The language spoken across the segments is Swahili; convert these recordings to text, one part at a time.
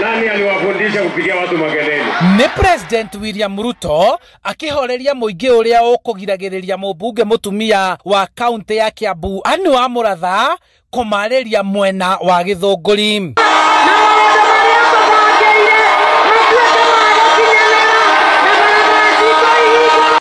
Nani aliwafundisha kupigia watu makelele? Ni President William Ruto akihoreria muingi uria ukugiragiriria mubunge mutumia wa kaunti ya Kiambu Anne wa Muratha kumariria mwena wa Githunguri.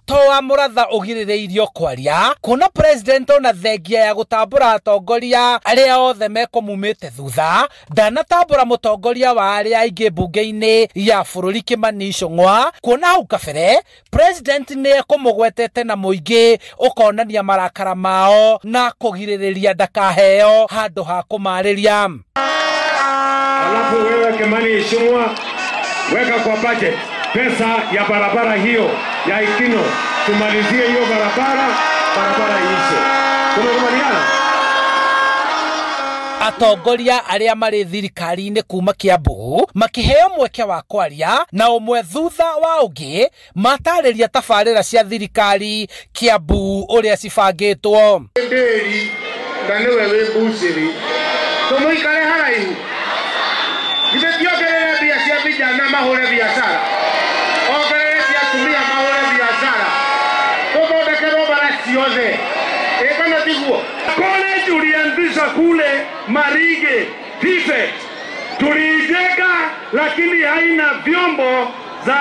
Toa Muratha ugirireirio kwaria kuna president ona thengia ya gutambura atongoria aria othe mekomumite thutha ndanatambura mutongoria wa aria aingi bunge-ini ya bururi Kimani Ichung'wa kuna hau kabere president ni kumugwetete na muingi ukonania marakara mao na kugirireria ndakaheo handu ha kumariria. Alafu wewe Kimani Ichung'wa weka kwa budget pesa ya barabara hiyo ya Ikino, tumalizie hiyo barabara iishe. Tumekubaliana? Atongoria aria mari thirikari-ini kuma Kiambu makiheo mweke wa kwaria na umwe thutha wa ungi matariria tabarira cia thirikari Kiambu uria cibangitwo. Nderi na niwe wi buciri tumuikare haraihu githethiongerere mbia cia vijana mahure biashara ongerere cia atumia mahure biashara tuthondekerwo bara ciothe ikana tiguo. College ulianzisha kule Marige Tife tuliijenga, lakini haina vyombo za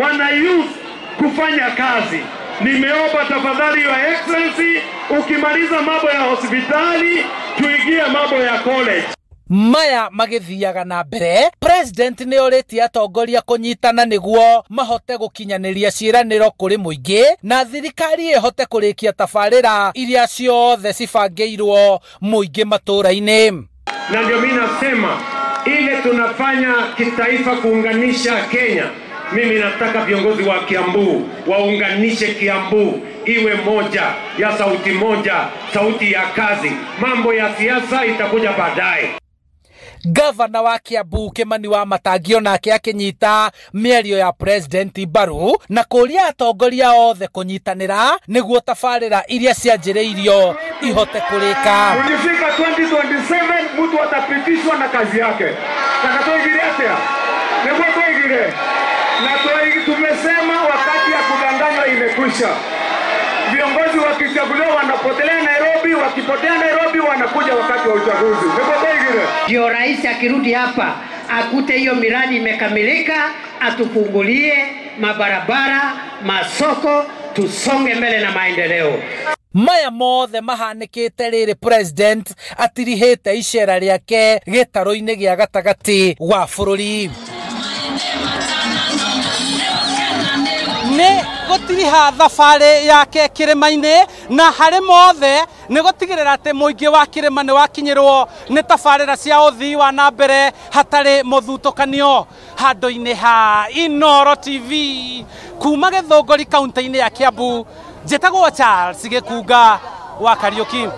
wana youth kufanya kazi. Nimeomba tafadhali Your Excellency, ukimaliza mambo ya hospitali tuingie mambo ya college. Maya magithiaga na mbere president ni oriti atongoria kunyitana niguo mahote gukinyaniria ciiraniro kuri muingi na thirikari ihote kurikia tabarira iria ciothe cibangeirwo muingi matura-ini. Na ndio mimi nasema ile tunafanya kitaifa kuunganisha Kenya. Mimi nataka viongozi wa Kiambu waunganishe Kiambu iwe moja ya sauti moja, sauti ya kazi. Mambo ya siasa itakuja baadaye. Gavana wa Kiambu Kimani wa Matangio nake akinyita mĩario ya president mbaru na kuria atongoria othe kunyitanira niguo tabarira iria cianjĩrĩirio ihote kurika. Ukifika 2027 mtu atapitishwa na kazi yake. Taka tuigire atia? Niguo tuigire. Na tumesema wakati ya kudanganywa imekwisha. Viongozi wakichaguliwa wanapotelea Nairobi, wakipotea Nairobi wanakuja wakati wa uchaguzi. Ndio rais akirudi hapa akute hiyo miradi imekamilika, atufungulie mabarabara, masoko, tusonge mbele na maendeleo. Maya mothe mahanikite riri president atirihite icera riake gitaro-ini gia gatagati wa bururi. Ni gutiriha thabari yake kirima-ini na hari mothe ni gutigirira ati muingi wa kirima ni wakinyirwo ni tabarira cia uthii wa na mbere hatari muthutukanio. Handu-ini ha Inooro TV kuma Githunguri kaunti-ini ya Kiambu, njitagwo Charles Gikunga wa Kariuki.